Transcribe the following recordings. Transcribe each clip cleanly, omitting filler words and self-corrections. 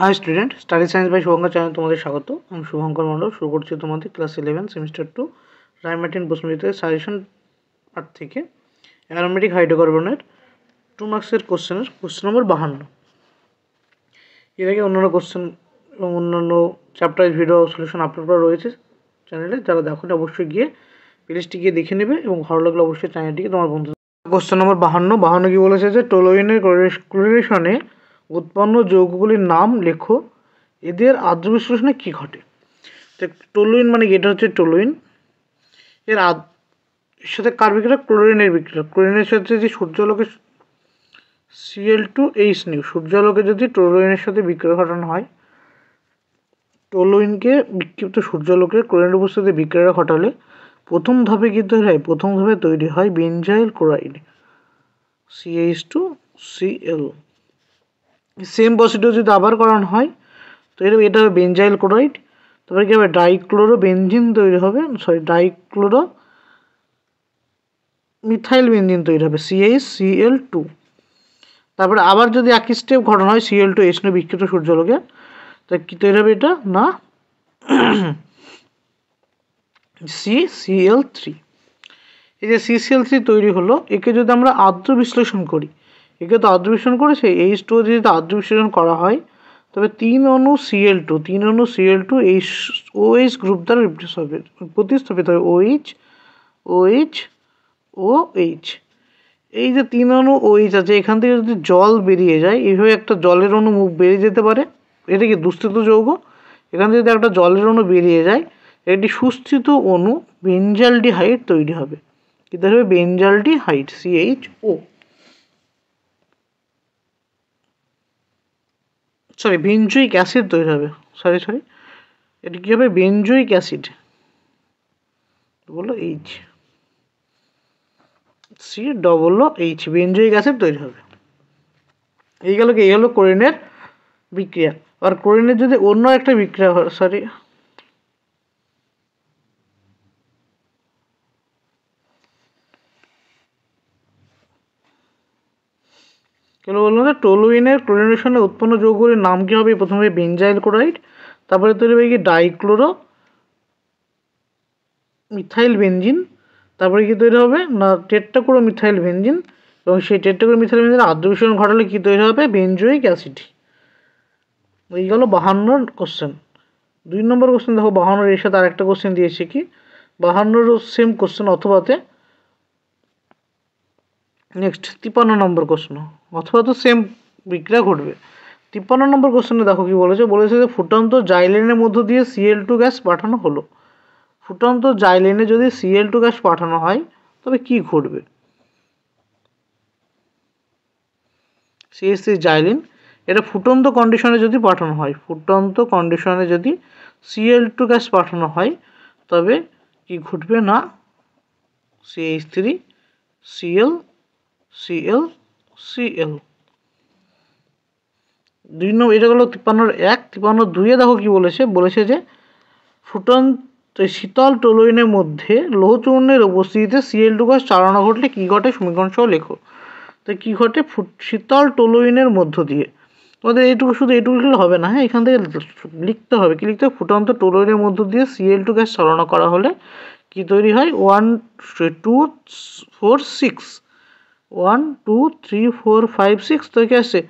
High student, study science by Shubhankar channel তোমাদের স্বাগত। আমি শুভঙ্কর মণ্ডল। শুরু করছি তোমাদের ক্লাস 11 সেমিস্টার 2 রায়মার্টিন প্রশ্নবিদ্যার সাজেশন পার্ট থেকে অ্যারোমেটিক হাইড্রোকার্বনের 2 মার্কসের কোশ্চেন নম্বর 52। এর আগে অন্যান্য কোশ্চেন এবং অন্যান্য চ্যাপ্টার ভিডিও সলিউশন আপলোড করা রয়েছে চ্যানেলে। যারা দেখোনি অবশ্যই গিয়ে প্লেলিস্টে গিয়ে দেখে নেবে এবং ভালো লাগলে অবশ্যই চ্যানেলটিকে তোমার বন্ধু। কোশ্চেন নম্বর 52 কি বলেছে যে টোলুইনের ক্লোরিনেশনে উৎপন্ন যৌগগুলির নাম লেখো, এদের আদ্র বিশ্লেষণে কী ঘটে। তো টোলুইন মানে এটা হচ্ছে টোলুইন, এর সাথে কার বিক্রিয়া? ক্লোরিনের বিক্রিয়া। ক্লোরিনের সাথে যদি সূর্যালোকে Cl2H নিউ, সূর্যালোকে যদি টোলুইনের সাথে বিক্রিয়া ঘটানো হয়, টোলুইনকে বিক্ষিপ্ত সূর্যালোকে ক্লোরিনের উপস্থিতিতে বিক্রিয়া ঘটালে প্রথম ধাপে কী তৈরি হয়? প্রথম ধাপে তৈরি হয় benzyl chloride CH2Cl। Same procedure যদি আবার করানো হয় তো এটা হবে বেনজাইল ক্লোরাইড। তারপরে কী হবে? ডাইক্লোরো বেনজিন তৈরি হবে, ডাইক্লোরো মিথাইল বেনজিন তৈরি হবে CaCl2। তারপরে আবার যদি একই স্টেপ ঘটানো হয় Cl2H নিয়ে বিক্ষিপ্ত সূর্যালোকে, তা কী তৈরি হবে? এটা না CCl3। এই যে CCl3 তৈরি হলো, একে যদি আমরা আদ্র বিশ্লেষণ করি, একে তো আদ্র বিশ্লেষণ করেছে, H2 যদি আদ্র বিশ্লেষণ করা হয় তবে 3 অণু Cl2 OH গ্রুপ দ্বারা প্রতিস্থাপিত হবে OH। এই যে 3 অণু OH আছে, এখান থেকে যদি জল বেরিয়ে যায়, এইভাবে একটা জলের অণু মুখ বেরিয়ে যেতে পারে, এটা কি দুস্থিত যৌগ। এখান থেকে যদি একটা জলের অণু বেরিয়ে যায়, একটি সুস্থিত অণু বেনজালডিহাইড তৈরি হবে। কি তৈরি হবে? Benzaldehyde CHO। বেনজোইক অ্যাসিড তৈরি হবে। এটা কি হবে? বেনজোইক অ্যাসিড বলো COOH, বেনজোইক অ্যাসিড তৈরি হবে। এই হলো ক্লোরিনের বিক্রিয়া। আর ক্লোরিনের যদি অন্য একটা বিক্রিয়া হয়, বললাম যে টোলুইনের ক্লোরিনেশনে উৎপন্ন যৌগগুলির নাম কী হবে? প্রথমে বেনজাইল ক্লোরাইড, তারপরে তৈরি হবে কি ডাইক্লোরো মিথাইল বেনজিন, তারপরে কি তৈরি হবে না টেট্রাক্লোরো মিথাইল বেনজিন, এবং সেই টেট্রাক্লোরো মিথাইল বেনজিন আদ্র বিশ্লেষণ ঘটালে কি তৈরি হবে? Benzoic acid. এই গেল 52 কোশ্চেন। 2 নম্বর কোশ্চেন দেখো, 52 এর সাথে আরেকটা কোশ্চেন দিয়েছে কি 52 সেম কোশ্চেন অথবাতে নেক্সট 53 নম্বর কোশ্চেন অথবা তো সেম বিক্রিয়া ঘটবে। 53 নম্বর কোশ্চেনে দেখো কি বলেছে যে ফুটন্ত জাইলেনের মধ্য দিয়ে Cl2 গ্যাস পাঠানো হলো। ফুটন্ত জাইলেনে যদি Cl2 গ্যাস পাঠানো হয় তবে কি ঘটবে? CH3 জাইলিন, এটা ফুটন্ত কন্ডিশনে যদি পাঠানো হয়, যদি Cl2 গ্যাস পাঠানো হয় তবে কি ঘটবে না CH3Cl 2 নম্বর। এটা হলো 53-1। 53-2 দেখো কি বলেছে যে শীতল টোলুইনের মধ্যে লৌহচূর্ণের উপস্থিতিতে Cl2 গ্যাস চালনা ঘটলে কি ঘটে? সমীকরণ সহ লেখো। তো কি ঘটে? শীতল টোলুইনের মধ্য দিয়ে, তোমাদের শুধু এইটুকু লিখলে হবে না, হ্যাঁ, এখান থেকে লিখতে হবে। কি লিখতে হবে? ফুটন্ত টোলুইনের মধ্য দিয়ে Cl2 গ্যাস চালনা করা হলে কি তৈরি হয়? 1 2 4 6 1 2 3 4 5 6 তো কি আসছে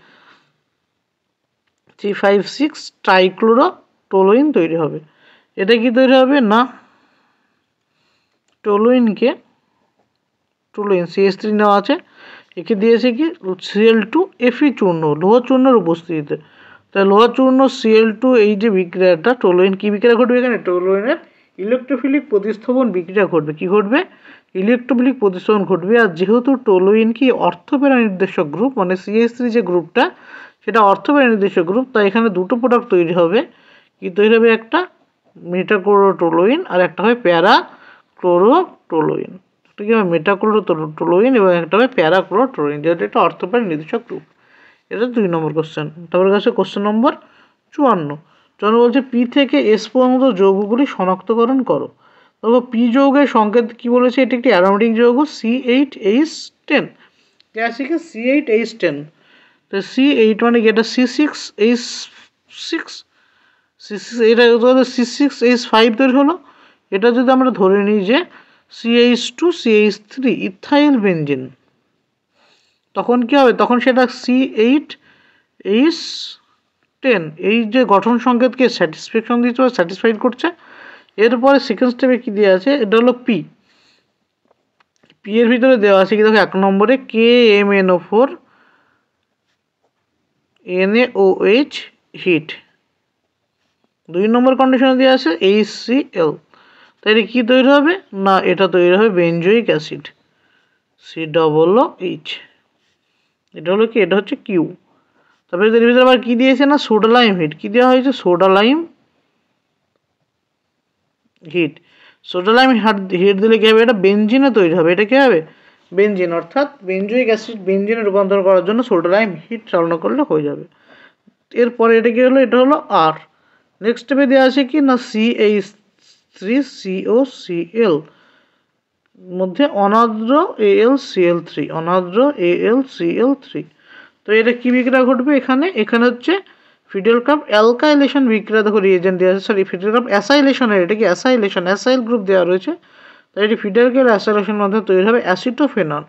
3 5 6 ট্রাইক্লোরো টোলুইন তৈরি হবে। এটা কি তৈরি হবে না টোলুইন CH3 নেওয়া আছে, একে দিয়েছে কি Cl2Fe চূর্ণ, লোহা চূর্ণের উপস্থিতিতে। তাই লোহা চূর্ণ Cl2, এই যে বিক্রিয়াটা টোলুইন, কি বিক্রিয়া ঘটবে এখানে? টোলুইনের ইলেকট্রোফিলিক প্রতিস্থাপন বিক্রিয়া ঘটবে। কি ঘটবে? ইলেকট্রোফিলিক প্রতিস্থাপন ঘটবে। আর যেহেতু টোলুইন কি অর্থপ্যারা নির্দেশক গ্রুপ, মানে CH3 যে গ্রুপটা সেটা অর্থপ্যারা নির্দেশক গ্রুপ, তাই এখানে দুটো প্রোডাক্ট তৈরি হবে। কি তৈরি হবে? একটা মেটাক্লোরোটোলুইন আর একটা হবে প্যারাক্লোরোটোলুইন। একটা কি হবে? মেটাক্লোরোটোলুইন এবং একটা হবে প্যারাক্লোরোটোলুইন, যেহেতু এটা অর্থপ্যারা নির্দেশক গ্রুপ। এটা 2 নম্বর কোশ্চেন। তারপরে কাছে কোশ্চেন নম্বর 54 বলছে পি থেকে এস পর্যন্ত যৌগগুলি শনাক্তকরণ করো। তবে পি যৌগের সংকেত কি বলেছে? এটি একটি অ্যারোমেটিক যৌগ C8H10। আছে কি C8H10। তো C8 মানে কি? এটা C6H সিক্স এটা C6H5 তৈরি হলো। এটা যদি আমরা ধরে নিই যে CH2 CH3 ইথাইল বেনজিন, তখন কি হবে? তখন সেটা C8H10 এই যে গঠন সংকেতকে স্যাটিসফ্যাকশন দিচ্ছে বা স্যাটিসফাইড করছে। এরপরে সেকেন্ড স্টেপে কি দেওয়া আছে? এটা হলো পি এর ভিতরে দেওয়া আছে কি দেখো 1 নম্বরে KMNO4 NaOH হিট। 2 নম্বর কন্ডিশনে দেওয়া আছে HCl। তাহলে কি তৈরি হবে? না এটা তৈরি হবে বেনজোইক অ্যাসিড COOH। এটা হলো কি? এটা হচ্ছে কিউ। তারপরে এর ভিতরে আবার কি দিয়েছে? না সোডা লাইম হিট। কি দেওয়া হয়েছে? Soda lime heat. Soda lime heat দিলে কি হবে? এটা বেনজিনে তৈরি হবে। এটা কি হবে? বেনজিন, অর্থাৎ বেনজোইক অ্যাসিড বেনজিনে রূপান্তর করার জন্য সোডা লাইম হিট চালনা করলে হয়ে যাবে। এরপরে এটা কি হলো? এটা হলো আর। নেক্সট স্টেপে দেওয়া আছে কি না CH3COCl মধ্যে অনার্দ্র AlCl3, অনার্দ্র AlCl3। তো এটা কি বিক্রিয়া ঘটবে? এখানে হচ্ছে ফিডেল কাপ অ্যালকাইলেশন বিক্রিয়া, দেখো রিয়েজেন্ট দেওয়া আছে, সরি ফিডেল কাপ অ্যাসাইলেশনের, এটা কি অ্যাসাইলেশন, অ্যাসাইল গ্রুপ দেওয়া রয়েছে। তাই এটি ফিডেল কাপ অ্যাসাইলেশন মাধ্যমে তৈরি হবে অ্যাসিটোফেনন।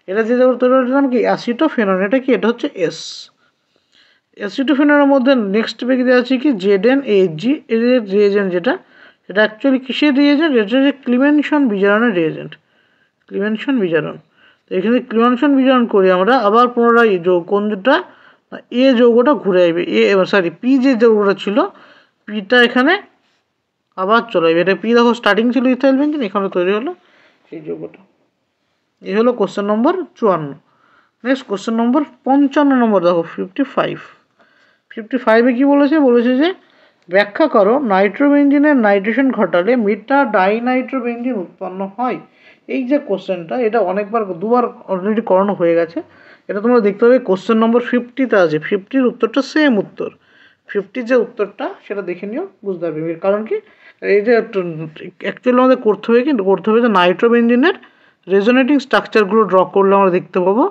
এটা যে তৈরি হচ্ছে কি অ্যাসিটোফেনন, এটা কি? এটা হচ্ছে এস। অ্যাসিটোফেননের মধ্যে নেক্সট বেগে দেওয়া আছে কি ZnHg এর রিয়েজেন্ট, যেটা এটা অ্যাকচুয়ালি কিসের রিয়েজেন্ট? এটা হচ্ছে ক্লিমেনশন বিজারণের রিয়েজেন্ট, ক্লিমেনশন বিজারণ। তো এখানে ক্লিমেনশন বিজারণ করে আমরা আবার পুনরায় কোনটা এ যৌগটা ঘুরে আসবে, পি যে যৌগটা ছিল পিটা এখানে আবার চলে আসবে। এটা পি দেখো স্টার্টিং ছিল ইথাইল বেনজিন, এখানে তৈরি হলো সেই যৌগটা। এই হলো কোশ্চেন নম্বর 54। নেক্সট কোশ্চেন নম্বর 55 নম্বর দেখো 55-এ কি বলেছে? বলেছে যে ব্যাখ্যা করো নাইট্রোবেনজিনের নাইট্রেশন ঘটালে মেটা ডাইনাইট্রোবেনজিন উৎপন্ন হয়। এই যে কোশ্চেনটা, এটা অনেকবার দুবার অলরেডি করানো হয়ে গেছে। এটা তোমরা দেখতে পাবে কোশ্চেন নম্বর 50-তে আছে। 50-র উত্তরটা সেম উত্তর। 50-র যে উত্তরটা সেটা দেখে নিও, বুঝতে পারবে। কারণ কি এই যে অ্যাকচুয়ালি আমাদের করতে হবে যে নাইট্রোবেনজিনের রেজোনেটিং স্ট্রাকচারগুলো ড্র করলে আমরা দেখতে পাবো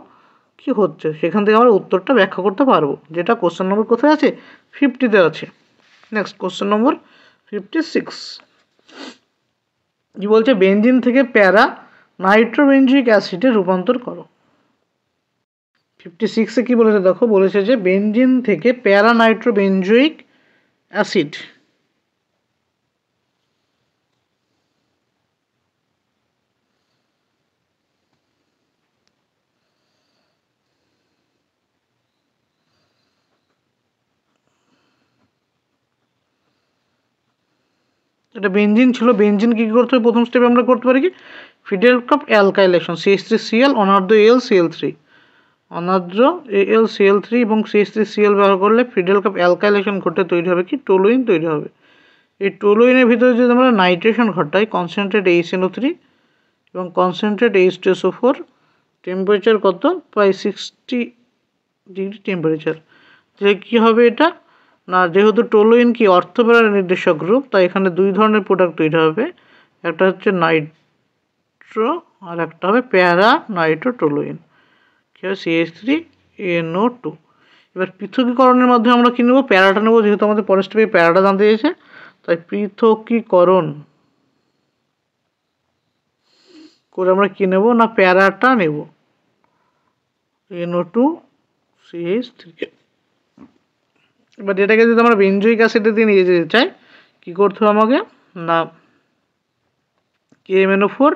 কি হচ্ছে, সেখান থেকে আমরা উত্তরটা ব্যাখ্যা করতে পারবো, যেটা কোশ্চেন নম্বর কোথায় আছে? 50-তে আছে। নেক্সট কোশ্চেন নম্বর 56 কি বলছে? বেনজিন থেকে প্যারা নাইট্রোবেনজিক অ্যাসিডে রূপান্তর করো। 56-এ কি বলেছে দেখো? বলেছে যে বেনজিন থেকে প্যারা নাইট্রোবেনজোইক অ্যাসিড এটা বেনজিন ছিল। বেনজিন কি করতে হবে? প্রথম স্টেপে আমরা করতে পারি কি fiddle cup alkylation CH3Cl অনার্দ্র AlCl3, অনার্দ্র AlCl3 এবং CH3Cl ব্যবহার করলে ফিডেল কাপ অ্যালকাইলেশন ঘটে তৈরি হবে কি টোলুইন তৈরি হবে। এই টোলুইনের ভিতরে যদি আমরা নাইট্রেশন ঘটাই কনসেন্ট্রেট HNO3 এবং কনসেন্ট্রেট H2SO4, টেম্পারেচার কত? প্রায় 60 ডিগ্রি টেম্পারেচার। তাহলে কী হবে এটা? না যেহেতু টোলুইন কি অর্থোপ্যারা নির্দেশক গ্রুপ, তাই এখানে দুই ধরনের প্রোডাক্ট তৈরি হবে। একটা হচ্ছে নাইট্রো আর একটা হবে প্যারা নাইট্রোটোলুইন, কি হবে CH3NO2। এবার পৃথকীকরণের মাধ্যমে আমরা কী নেব? প্যারাটা নেব, যেহেতু আমাদের পরের স্টেপে প্যারাটা জানতে চেয়েছে, তাই পৃথকীকরণ করে আমরা কী নেব? না প্যারাটা নেব, NO2CH3। এবার এটাকে যদি আমরা বেনজোইক অ্যাসিডে দিয়ে নিয়ে যেতে চাই, কী করতে হবে আমাকে? না KMNO4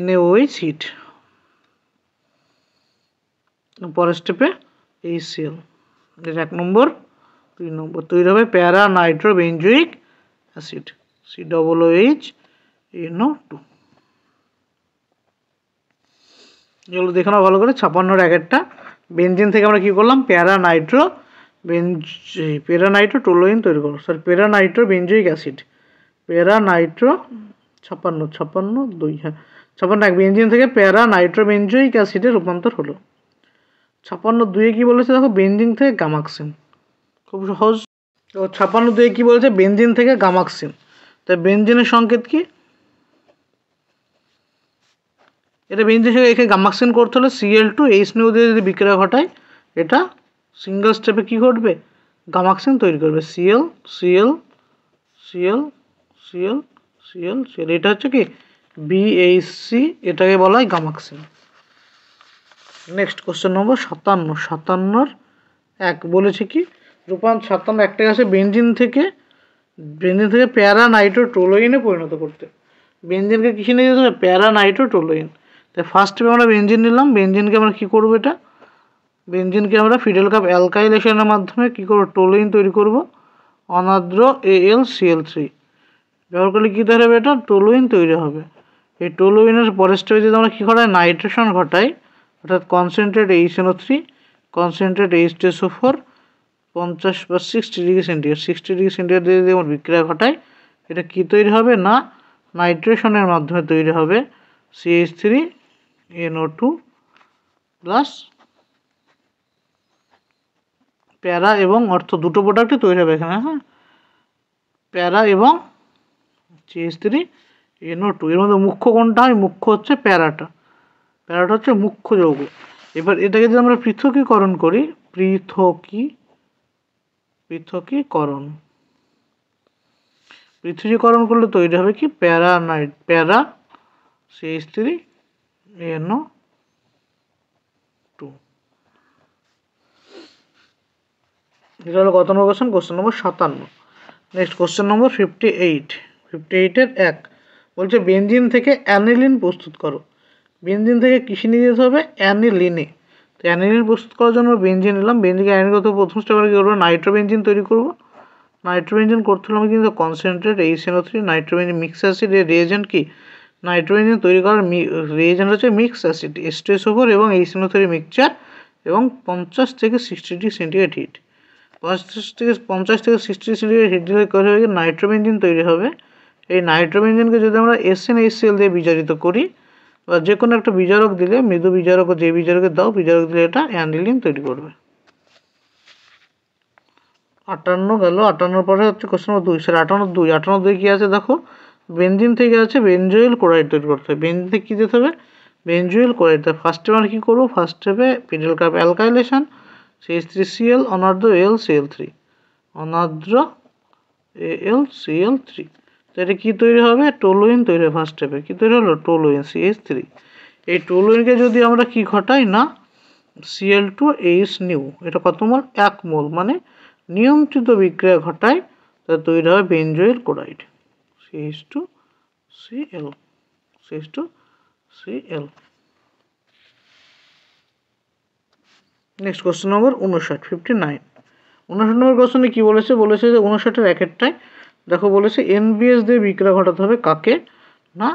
NaOH হিট, পরের স্টেপে HCl, এটা 1 নম্বর। 2 নম্বর তৈরি হবে প্যারা নাইট্রো বেনজোইক অ্যাসিড COOH-NO2। এগুলো দেখে নাও ভালো করে। 56-এর আগেরটা বেনজিন থেকে আমরা কী করলাম? প্যারা নাইট্রোটোলুইন তৈরি করলাম, সরি প্যারা নাইট্রো বেনজোইক অ্যাসিড, প্যারা নাইট্রো 56-2 হ্যাঁ 56 বেনজিন থেকে প্যারা নাইট্রো বেনজোইক অ্যাসিডে রূপান্তর হলো। 56-2-এ কী বলেছে দেখো? বেনজিন থেকে গামাক্সিন, খুব সহজ। তো 56-2-এ কী বলেছে? বেনজিন থেকে গামাক্সিন। তাই বেনজিনের সংকেত কি? এটা বেনজিন থেকে একে গামাক্সিন করতে হলে Cl2H দিয়ে যদি বিক্রিয়া ঘটায় এটা সিঙ্গেল স্টেপে কী ঘটবে, গামাক্সিন তৈরি করবে, CL CL CL CL CL CL, এটা হচ্ছে কি বিএইচসি, এটাকে বলা হয় গামাক্সিন। নেক্সট কোশ্চেন নম্বর 57 এক বলেছে কি রূপান্তর 57 একটা আছে বেঞ্জিন থেকে প্যারা নাইট্রোটোলুইনে পরিণত করতে। বেঞ্জিনকে কিসে নিয়ে যেতে হবে, প্যারা নাইট্রোটোলুইন। তাই ফার্স্ট স্টেপে আমরা বেঞ্জিন নিলাম, বেঞ্জিনকে আমরা কী করবো, এটা বেঞ্জিনকে আমরা ফিডেল কাপ অ্যালকাইলেশনের মাধ্যমে কী করবো, টোলুইন তৈরি করব, অনার্দ্র AlCl3 ব্যবহার করলে কী তৈরি হবে, এটা টোলুইন তৈরি হবে। এই টোলুইনের পরের স্টেপে যদি আমরা কী ঘটাই, নাইট্রেশন ঘটাই, অর্থাৎ কনসেন্ট্রেট HNO3 কনসেন্ট্রেট H2SO4 50 বা 60 ডিগ্রি সেন্টিগ্রেড 60 ডিগ্রি সেন্টিগ্রেড দিয়ে যদি আমরা বিক্রিয়া ঘটাই, এটা কী তৈরি হবে না, নাইট্রেশনের মাধ্যমে তৈরি হবে CH3NO2 প্লাস প্যারা এবং অর্থ দুটো প্রোডাক্টই তৈরি হবে এখানে, হ্যাঁ, প্যারা এবং CH3NO2। এর মধ্যে মুখ্য কোনটা হয়, মুখ্য হচ্ছে প্যারাটা হচ্ছে মুখ্য যৌগ। এবার এটাকে যদি আমরা পৃথকীকরণ করি, পৃথকীকরণ করলে তৈরি হবে কি, প্যারা CH3NO2। এটা হলো কত number question, question number 57। Next question number 58 এক বলছে বেঞ্জিন থেকে অ্যানিলিন প্রস্তুত করো। বেঞ্জিন থেকে কিসে নিয়ে যেতে হবে, অ্যানিলিনে। তো অ্যানিলিন প্রস্তুত করার জন্য বেঞ্জিন নিলাম, বেঞ্জিনকে অ্যানিলিন করতে প্রথম স্টেপে কী করবো, নাইট্রোবেঞ্জিন তৈরি করবো। নাইট্রোবেঞ্জিন করতে হলে আমি কিন্তু concentrate HNO3 nitrobenzene mix acid এর রিয়েজেন্ট কি, নাইট্রোবেঞ্জিন তৈরি করার রিয়েজেন্ট হচ্ছে মিক্স অ্যাসিড H2SO4 এবং HNO3 মিক্সচার এবং 50 থেকে 60 ডিগ্রি সেন্টিগ্রেড হিট। 50 থেকে 60 ডিগ্রি সেন্টিগ্রেড হিট দিলে কী হবে, নাইট্রোবেঞ্জিন তৈরি হবে। এই নাইট্রোবেঞ্জিনকে যদি আমরা SnHCl দিয়ে বিজারিত করি বা যে কোনো একটা বিজারক দিলে, মৃদু বিজারক, যে বিজারকে দাও বিজারক দিলে এটা অ্যানিলিন তৈরি করবে। 58 গেল। 58 পরে হচ্ছে কোশ্চেন নম্বর 2 58 কী আছে দেখো, বেঞ্জিন থেকে আছে বেঞ্জোইল ক্লোরাইড তৈরি করতে হবে। বেঞ্জিন থেকে কী দিতে হবে, বেঞ্জোইল ক্লোরাইড। ফার্স্ট স্টেপে আমরা কী করবো, ফার্স্ট স্টেপে fiddle cup alkylation CH3Cl অনার্দ্র AlCl3 অনার্দ্র AlCl3। তো এটা কী তৈরি হবে, টোলুইন তৈরি হবে। ফার্স্ট স্টেপে কী তৈরি হলো, টোলুইন CH3। এই টোলুইনকে যদি আমরা কি ঘটাই না, Cl2H নিউ, এটা কত মোল, 1 মোল, মানে নিয়ন্ত্রিত বিক্রিয়া ঘটায় তা তৈরি হবে benzoyl chloride CH2Cl। Next question number 59 number কোশ্চেনে কী বলেছে, যে 59-এর একেরটায় দেখো বলেছে NBS দিয়ে বিক্রিয়া ঘটাতে হবে কাকে না,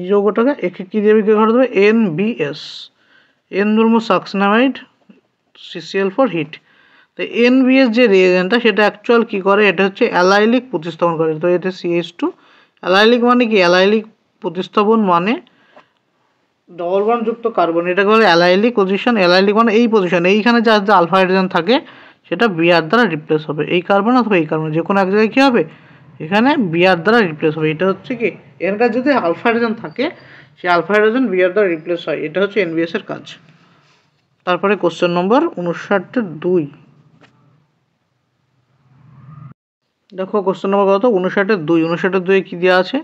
যৌগটাকে একে কী দিয়ে বিক্রিয়া ঘটাতে হবে, NBS, N ধর্ম সাকসিনামাইড CCl ফর হিট। তো NBS যে রিয়েজেন্টটা সেটা অ্যাকচুয়াল কী করে, এটা হচ্ছে অ্যালাইলিক প্রতিস্থাপন করে। তো এটা CH2 অ্যালাইলিক মানে কি, অ্যালাইলিক প্রতিস্থাপন মানে ডবল বন্ড যুক্ত কার্বন, এটাকে বলে অ্যালাইলিক পজিশন। অ্যালাইলিক মানে এই পজিশন, এইখানে যা আলফা হাইড্রোজেন থাকে সেটা Br দ্বারা রিপ্লেস হবে, এই কার্বন অথবা এই কার্বন যে কোনো এক জায়গায় কী হবে, এখানে Br দ্বারা রিপ্লেস হবে। এটা হচ্ছে কি, এর কাছে যদি আলফা হাইড্রোজেন থাকে সেই আলফা হাইড্রোজেন Br দ্বারা রিপ্লেস হয়, এটা হচ্ছে NBS এর কাজ। তারপরে কোশ্চেন নম্বর 59-2 দেখো, কোশ্চেন নম্বর কত, 59-2 কী দেওয়া আছে,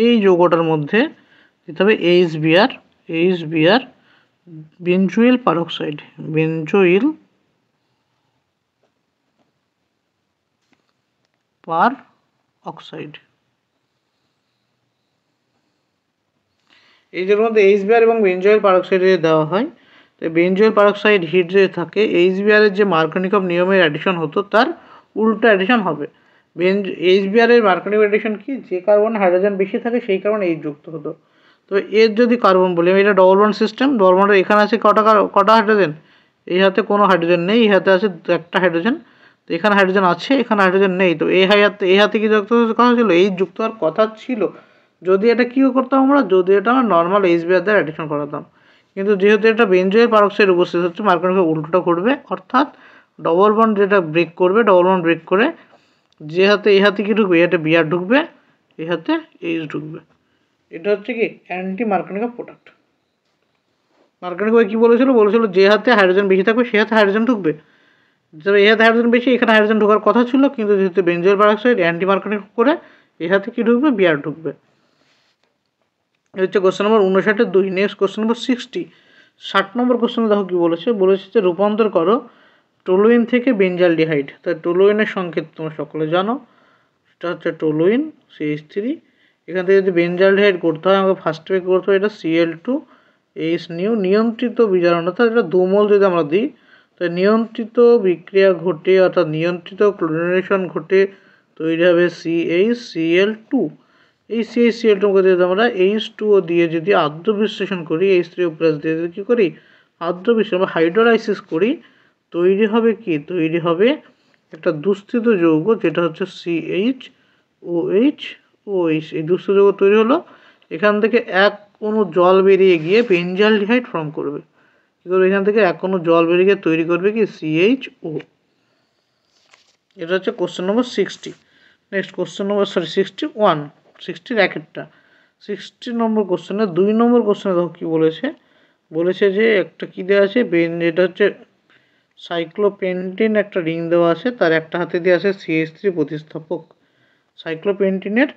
এই যৌগটার মধ্যে দিতে হবে HBr বেঞ্জোইল পারক্সাইড, বেঞ্জোইল পার অক্সাইড। এই যের মধ্যে HBr এবং বেঞ্জোইল পারক্সাইড দেওয়া হয়, তো বেঞ্জোইল পারক্সাইড হিট যে থাকে, HBr এর যে মার্কনিকভ নিয়মের অ্যাডিশন হতো তার উল্টো অ্যাডিশন হবে। HBr এর মার্কনিকভ অ্যাডিশন কি, যে কার্বন হাইড্রোজেন বেশি থাকে সেই কার্বন H যুক্ত হতো। তো এর যদি কার্বন বলি, এটা ডবল বন্ড সিস্টেম, ডবল বন্ডের এখানে আছে কটা হাইড্রোজেন, এই হাতে কোনো হাইড্রোজেন নেই, এই হাতে আছে একটা হাইড্রোজেন, তো এখানে হাইড্রোজেন আছে, এখানে হাইড্রোজেন নেই, তো এই হাতে কি যুক্ত কথা ছিল, H যুক্ত হওয়ার কথা ছিল যদি এটা কী করতাম আমরা, যদি এটা আমরা নর্মাল HBr দ্বারা অ্যাডিশন করাতাম। কিন্তু যেহেতু এটা বেঞ্জোইল পারক্সাইড উপস্থিত হচ্ছে, মার্কনিকভ উল্টোটা ঘটবে, অর্থাৎ ডবল বন্ড যেটা ব্রেক করবে, ডবল বন্ড ব্রেক করে যে হাতে এই হাতে কি ঢুকবে, এই হাতে বিআর ঢুকবে, এই হাতে এইচ ঢুকবে। এটা হচ্ছে কি অ্যান্টি মার্কনিকা প্রোডাক্ট। মার্কনিকা কি বলেছিল যে হাতে হাইড্রোজেন বেশি থাকবে সে হাতে হাইড্রোজেন ঢুকবে। তবে এই হাতে হাইড্রোজেন বেশি, এখানে হাইড্রোজেন ঢোকার কথা ছিল, কিন্তু যেহেতু বেঞ্জয়েল পারঅক্সাইড অ্যান্টি মার্কনিকা করে এই হাতে কি ঢুকবে, বিআর ঢুকবে। এই হচ্ছে কোশ্চেন নম্বর 59-2। নেক্সট কোশ্চেন নম্বর 60 নম্বর কোশ্চেনে দেখো কি বলেছে যে রূপান্তর করো টলুইন থেকে বেঞ্জালডিহাইড। তাই টলুইনের সংকেত তোমরা সকলে জানো, সেটা হচ্ছে টলুইন CH3। এখান থেকে যদি বেঞ্জালডিহাইড করতে হয় আমাকে ফার্স্ট ওয়ে করতে হয় এটা Cl2H নিয়ন্ত্রিত বিজারণ, অর্থাৎ এটা 2 মোল যদি আমরা দিই তাই নিয়ন্ত্রিত বিক্রিয়া ঘটে, অর্থাৎ নিয়ন্ত্রিত ক্লোরিনেশন ঘটে, তৈরি হবে CHCl2। এই CHCl2 কে যদি আমরা H2O দিয়ে যদি আদ্র বিশ্লেষণ করি, H3O+ দিয়ে যদি কী করি আদ্র বিশ্লেষণ বা হাইড্রোলাইসিস করি, তৈরি হবে কি, তৈরি হবে একটা দুস্থিত যৌগ যেটা হচ্ছে CHOH। এই দুস্থিত যৌগ তৈরি হলো, এখান থেকে এক অণু জল বেরিয়ে গিয়ে বেঞ্জালডিহাইড ফর্ম করবে। কী করবে, এখান থেকে এক অণু জল বেরিয়ে গিয়ে তৈরি করবে কি CHO। এটা হচ্ছে কোশ্চেন নম্বর 60। নেক্সট কোশ্চেন নম্বর 61, 60-র একেরটা। 60 নম্বর কোশ্চেনে 2 নম্বর কোশ্চেনে দেখো কী বলেছে যে একটা কী দেওয়া আছে, এটা হচ্ছে সাইক্লোপেন্টিন একটা রিং দেওয়া আছে, তার একটা হাতে দিয়ে আছে CH3 প্রতিস্থাপক। সাইক্লোপেন্টিনের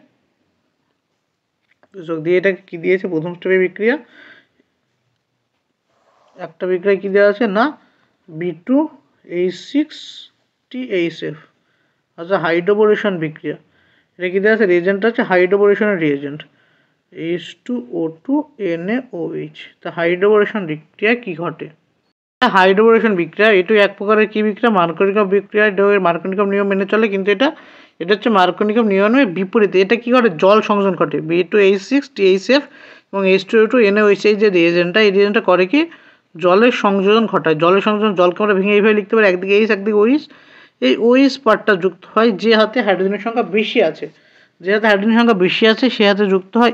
দিয়ে এটা কী দিয়েছে, প্রথম স্টেপে বিক্রিয়া, একটা বিক্রিয়া কী দেওয়া আছে না B2H6THF, আচ্ছা হাইড্রোবোরেশন বিক্রিয়া। এটা কী দেওয়া আছে, রিয়েজেন্টটা হচ্ছে হাইড্রোবোরেশনের রিয়েজেন্ট H2O2NaOH। তা হাইড্রোবোরেশন বিক্রিয়া কী ঘটে, হাইড্রোবোরেশন বিক্রিয়া এটু এক প্রকারের কী বিক্রিয়া, মার্কনিকভ বিক্রিয়া। এটা মার্কনিকভ নিয়ম মেনে চলে, কিন্তু এটা হচ্ছে মার্কনিকভ নিয়মের বিপরীতে। এটা কী ঘটে, জল সংযোজন ঘটে। B2H6THF এবং H2O2NaOH এই যে রিয়েজেন্টটা, এই রিয়েজেন্টটা করে কি জলের সংযোজন ঘটায়। জলের সংযোজন, জলকে আমরা ভেঙে এইভাবে লিখতে পারি, একদিকে H একদিকে OH। এই OH পার্টটা যুক্ত হয় যে হাতে হাইড্রোজেনের সংখ্যা বেশি আছে, যে হাতে হাইড্রোজেনের সংখ্যা বেশি আছে সে হাতে যুক্ত হয়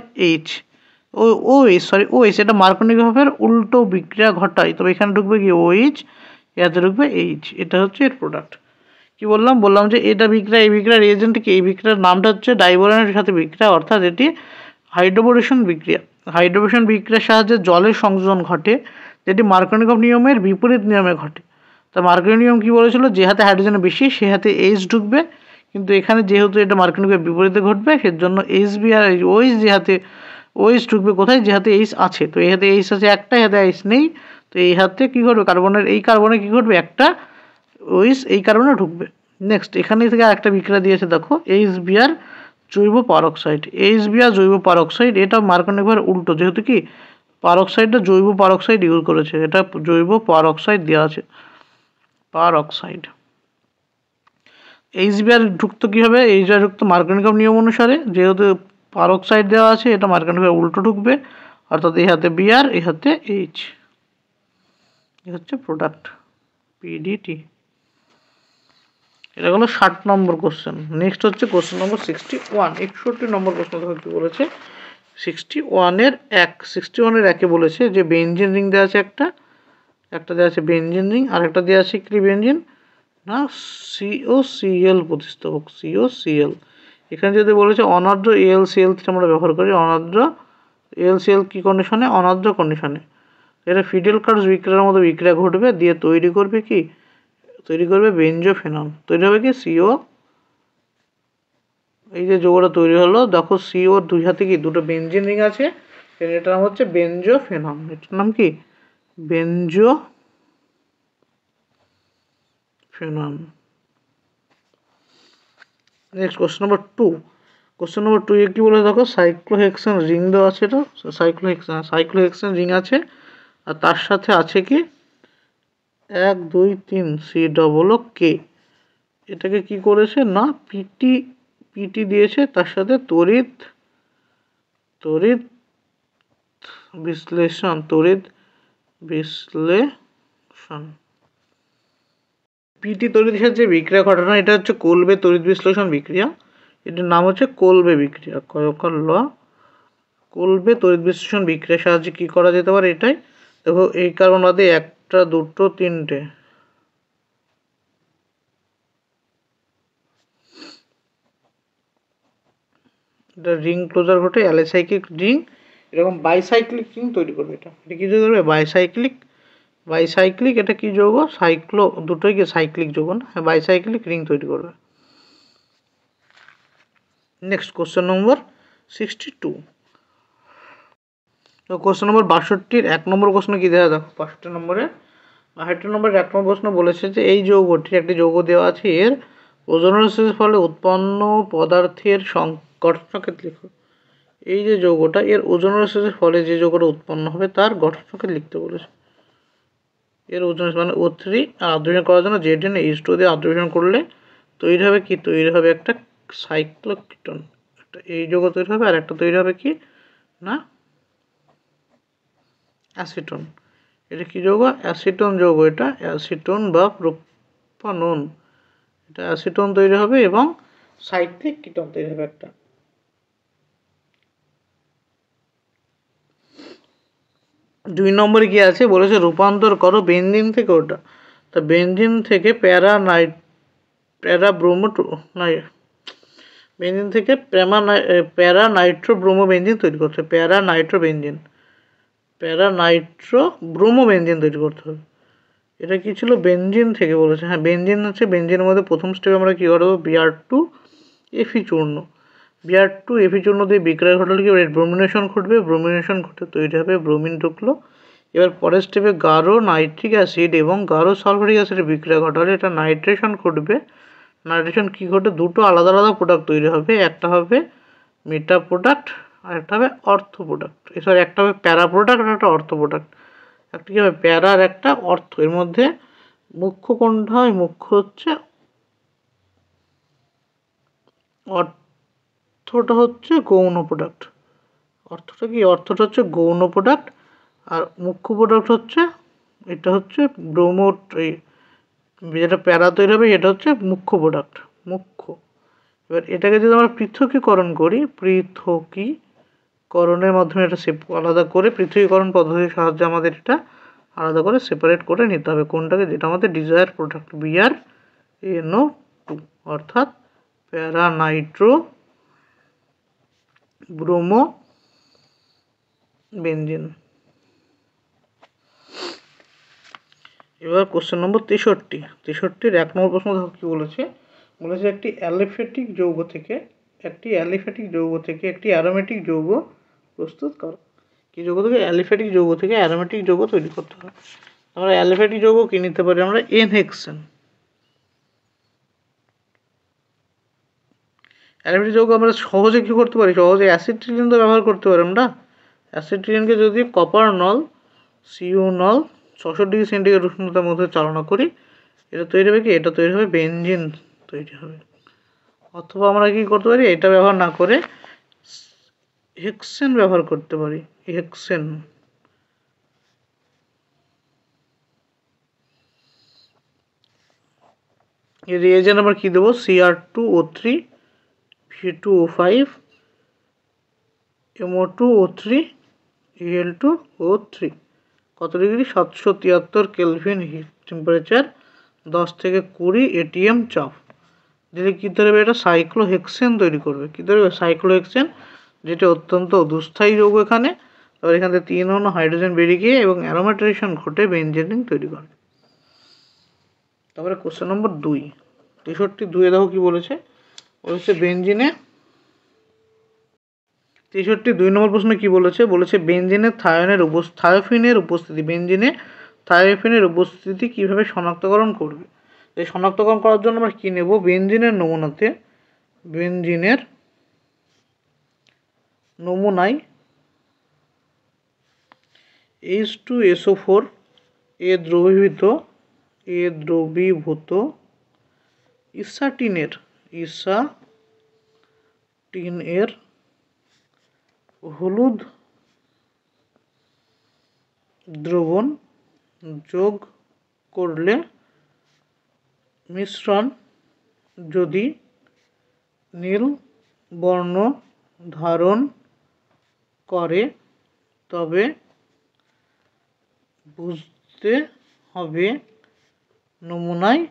OH। এটা মার্কনিকভের উল্টো বিক্রিয়া ঘটায়, তবে এখানে ঢুকবে কি OH, এতে ঢুকবে H। এটা হচ্ছে এর প্রোডাক্ট। কি বললাম যে এটা বিক্রিয়া, এই বিক্রিয়ার এজেন্ট কি, এই বিক্রিয়ার নামটা হচ্ছে ডাইবোরেনের সাথে বিক্রিয়া, অর্থাৎ এটি হাইড্রোবোরেশন বিক্রিয়া। হাইড্রোবোরেশন বিক্রিয়ার সাহায্যে জলের সংযোজন ঘটে, যেটি মার্কনিকভ নিয়মের বিপরীত নিয়মে ঘটে। তা মার্কনিকভ নিয়ম কী বলেছিল, যে হাতে হাইড্রোজেন বেশি সে হাতে H ঢুকবে, কিন্তু এখানে যেহেতু এটা মার্কনিকভের বিপরীতে ঘটবে সেজন্য HB আর OH, যে হাতে OH ঢুকবে কোথায়, যে হাতে H আছে। তো এই হাতে H আছে একটা, এই হাতে H নেই, তো এই হাতে কী ঘটবে, কার্বনে কী ঘটবে, একটা OH এই কারণে ঢুকবে। নেক্সট এখানে থেকে একটা বিক্রিয়া দিয়েছে দেখো, HBr জৈব পারক্সাইড। HBr জৈব পারক্সাইড, এটা মার্কনিকভের উল্টো, যেহেতু কি পারক্সাইডটা জৈব পারক্সাইড ইউজ করেছে, এটা জৈব পারক্সাইড দেওয়া আছে, পারক্সাইড। HBr যুক্ত কী হবে, HBr যুক্ত মার্কনিকভ নিয়ম অনুসারে, যেহেতু পারক্সাইড দেওয়া আছে এটা মার্কনিকভের উল্টো ঢুকবে, অর্থাৎ এই হাতে Br এই হাতে H। এ হচ্ছে প্রোডাক্ট PDT। এটা হলো 60 নম্বর কোশ্চেন। নেক্সট হচ্ছে কোশ্চেন নম্বর 61, 61 নম্বর প্রশ্ন দেখো কি বলেছে। 61-এর 1 বলেছে যে বেনজিন রিং দেওয়া আছে, একটা দেওয়া আছে বেনজিন রিং, আর একটা দেওয়া আছে কি বেনজিন না COCl প্রতিস্থাপক COCl। এখানে যদি বলেছে অনার্দ্র AlCl3 আমরা ব্যবহার করি, অনার্দ্র AlCl কি কন্ডিশনে, অনার্দ্র কন্ডিশনে। এটা ফিডেল কার্স বিক্রিয়ার মতো বিক্রিয়া ঘটবে, দিয়ে তৈরি করবে বেনজোফেনন, তৈরি হবে কি CO। এই যে যৌগটা তৈরি হলো দেখো, CO দুই হাতে কি দুটো বেনজিন রিং আছে, এটার নাম হচ্ছে বেনজোফেনন। এটার নাম কি benzophenone. Next question number 2। Question number 2 কি বলে দেখো, সাইক্লোহেক্সেন রিং দেওয়া আছে, এটা সাইক্লোহেক্সেন রিং আছে, আর তার সাথে আছে কি 1 2 3 COOK। এটাকে কি করেছে না পিটি দিয়েছে, তার সাথে তড়িৎ বিশ্লেষণ পিটি তড়িৎ যে বিক্রিয়া ঘটনা, এটা হচ্ছে কোলবে তড়িৎ বিশ্লেষণ বিক্রিয়া। এটার নাম হচ্ছে কোলবে বিক্রিয়া, কোলবে তড়িৎ বিশ্লেষণ বিক্রিয়ার সাহায্যে কি করা যেতে পারে, এটাই দেখো। এই কার্বন বাদে 1 2 3 এটা রিং ক্লোজার ঘটে, অ্যালিসাইক্লিক রিং এরকম বাইসাইক্লিক রিং তৈরি করবে। এটা কী তৈরি করবে? বাইসাইক্লিক এটা কি যৌগ? সাইক্লো, দুটোই কি সাইক্লিক যৌগ না? হ্যাঁ, বাইসাইক্লিক রিং তৈরি করবে। নেক্সট কোশ্চেন নম্বর 62। তো কোশ্চেন নম্বর 62-র 1 নম্বর প্রশ্ন কী দেওয়া? দেখো 62 নম্বরের 1 নম্বর প্রশ্ন বলেছে যে এই যৌগটির একটি যৌগ দেওয়া আছে, এর ওজোনের ফলে উৎপন্ন পদার্থের গঠন সংকেত লিখো। এই যে যৌগটা, এর ওজোনের ফলে যে যৌগটা উৎপন্ন হবে তার গঠন সংকেত লিখতে বলেছে। এর ওজন মানে O3 আর আদ্রবিহীন করার জন্য ZnH2 দিয়ে আদ্রবিহীন করলে তৈরি হবে কি? তৈরি হবে একটা সাইক্লোকিটোন। একটা এই যৌগ তৈরি হবে, আর একটা তৈরি হবে কি না অ্যাসিটোন। এটা কি যৌগ? অ্যাসিটোন যৌগ। এটা অ্যাসিটোন বা প্রোপানন। এটা অ্যাসিটোন তৈরি হবে এবং সাইক্লিক কিটোন তৈরি হবে একটা। দুই নম্বরে কি আছে বলেছে? রূপান্তর করো বেনজিন থেকে ওটা। তা বেনজিন থেকে বেনজিন থেকে প্যারা নাইট্রো ব্রোমো বেনজিন তৈরি করতে হবে। প্যারা নাইট্রো ব্রোমো বেনজিন তৈরি করতে হবে। এটা কি ছিল? বেনজিন থেকে বলেছে। হ্যাঁ, বেনজিন হচ্ছে, বেনজিনের মধ্যে প্রথম স্টেপে আমরা কী করবো? Br2Fe চূর্ণ। Br2Fe চূর্ণ দিয়ে বিক্রিয়া ঘটালে কি ব্রোমিনেশন ঘটবে। ব্রোমিনেশন ঘটে তৈরি হবে ব্রোমিন ঢুকলো। এবার পরের স্টেপে গাঢ় নাইট্রিক অ্যাসিড এবং গাঢ় সালফারিক অ্যাসিডের বিক্রিয়া ঘটালে এটা নাইট্রেশন ঘটবে। নাইট্রেশন কী ঘটে? দুটো আলাদা আলাদা প্রোডাক্ট তৈরি হবে। একটা হবে মেটা প্রোডাক্ট আর একটা হবে অর্থ প্রোডাক্ট। এছাড়া একটা হবে প্যারা প্রোডাক্ট আর একটা অর্থ প্রোডাক্ট। একটা কী হবে? প্যারা আর একটা অর্থ। এর মধ্যে মুখ্য কোনটা হয়? মুখ্য হচ্ছে অর্থটা হচ্ছে গৌণ প্রোডাক্ট। অর্থটা কি? অর্থটা হচ্ছে গৌণ প্রোডাক্ট, আর মুখ্য প্রোডাক্ট হচ্ছে এটা হচ্ছে এই যেটা প্যারা তৈরি হবে এটা হচ্ছে মুখ্য প্রোডাক্ট, মুখ্য। এবার এটাকে যদি আমরা পৃথকীকরণ করি, পৃথকীকরণের মাধ্যমে এটা আলাদা করে, পৃথকীকরণ পদ্ধতির সাহায্যে আমাদের এটা আলাদা করে সেপারেট করে নিতে হবে। কোনটাকে? যেটা আমাদের ডিজায়ার প্রোডাক্ট BrNO2, অর্থাৎ প্যারা নাইট্রো ব্রোমো বেনজিন। এবার কোশ্চেন নম্বর 63-র 1 নম্বর প্রশ্ন দেখো কী বলেছে? বলেছে একটি অ্যালিফ্যাটিক যৌগ থেকে একটি অ্যারোমেটিক যৌগ প্রস্তুত করো। কি যৌগ থেকে? অ্যালিফ্যাটিক যৌগ থেকে অ্যারোমেটিক যৌগ তৈরি করতে হবে। আমরা অ্যালিফ্যাটিক যৌগ কি নিতে পারি? আমরা N-হেক্সেন। অ্যালিফ্যাটিক যৌগ আমরা সহজে কী করতে পারি? সহজে অ্যাসিড ট্রিলিন তো ব্যবহার করতে পারি আমরা। অ্যাসিড ট্রিলিনকে যদি কপার নল Cu নল 600°C উষ্ণতার মধ্যে চালনা করি, এটা তৈরি হবে কি? এটা তৈরি হবে বেনজিন তৈরি হবে। অথবা আমরা কি করতে পারি? এটা ব্যবহার না করে হেক্সেন ব্যবহার করতে পারি। হেক্সেন। এর রিয়েজেন্ট আমরা কী দেবো? Cr2O3 Fe2O5 MO2O3 Al2O3। কত ডিগ্রি? 773 কেলভিন হিট টেম্পারেচার, 10 থেকে 20 ATM চাপ দিলে কী ধরবে? এটা সাইক্লোহেক্সেন তৈরি করবে। কী ধরবে? সাইক্লোহেক্সেন, যেটা অত্যন্ত দুস্থায়ী যৌগ এখানে। এবার এখান থেকে 3 অণু হাইড্রোজেন বেরিয়ে গিয়ে এবং অ্যারোমেটাইজেশন ঘটে বেনজিন রিং তৈরি করে। তারপরে কোশ্চেন নম্বর 2, 63-2 দেখো কী বলেছে? বলেছে বেনজিনে 63-2 নম্বর প্রশ্ন কী বলেছে? বলেছে বেনজিনে থায়োফিনের উপস্থিতি কীভাবে শনাক্তকরণ করবে? এই শনাক্তকরণ করার জন্য আমরা কী নেব? বেনজিনের নমুনায় H2SO4 এ দ্রবীভূত ইসাটিনের হলুদ দ্রবণ যোগ করলে মিশ্রণ যদি নীল বর্ণ ধারণ করে তবে বুঝতে হবে নমুনায়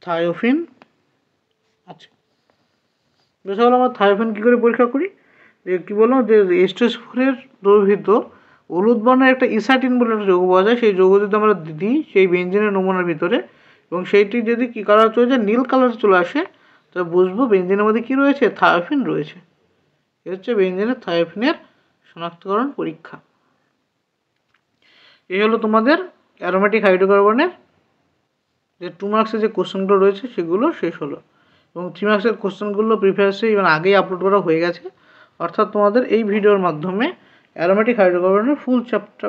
থায়োফিন আছে। দেখা হলো আমরা থায়োফেন কী করে পরীক্ষা করি, যে কী বললাম যে H2SO4 দ্রবীভূত হলুদ বর্ণের একটা ইসাটিন বলে একটা যৌগ পাওয়া যায়। সেই যৌগ যদি আমরা দিই সেই বেঞ্জিনের নমুনার ভিতরে এবং সেইটি যদি কী কালার চলে যায়, নীল কালার চলে আসে, তো বুঝবো বেঞ্জিনের মধ্যে কী রয়েছে, থায়োফেন রয়েছে। এ হচ্ছে বেঞ্জিনের থায়োফেনের শনাক্তকরণ পরীক্ষা। এই হলো তোমাদের অ্যারোমেটিক হাইড্রোকার্বনের যে 2 মার্কসের যে কোশ্চেনগুলো রয়েছে সেগুলো শেষ হলো, এবং 3 মার্কসের কোশ্চেনগুলো প্রিভিয়াসে ইভেন আগেই আপলোড করা হয়ে গেছে। অর্থাৎ তোমাদের এই ভিডিওর মাধ্যমে অ্যারোমেটিক হাইড্রোকার্বনের ফুল চ্যাপ্টার,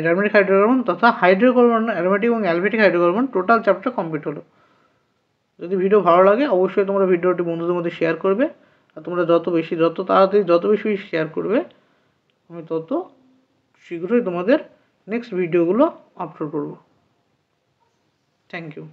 অ্যারোমেটিক হাইড্রোকার্বন তথা হাইড্রোকার্বন, অ্যারোমেটিক এবং অ্যালফেটিক হাইড্রোকার্বন টোটাল চ্যাপ্টার কমপ্লিট হলো। যদি ভিডিও ভালো লাগে অবশ্যই তোমরা ভিডিওটি বন্ধুদের মধ্যে শেয়ার করবে, আর তোমরা যত তাড়াতাড়ি যত বেশি শেয়ার করবে আমি তত শীঘ্রই তোমাদের নেক্সট ভিডিওগুলো আপলোড করব। Thank you.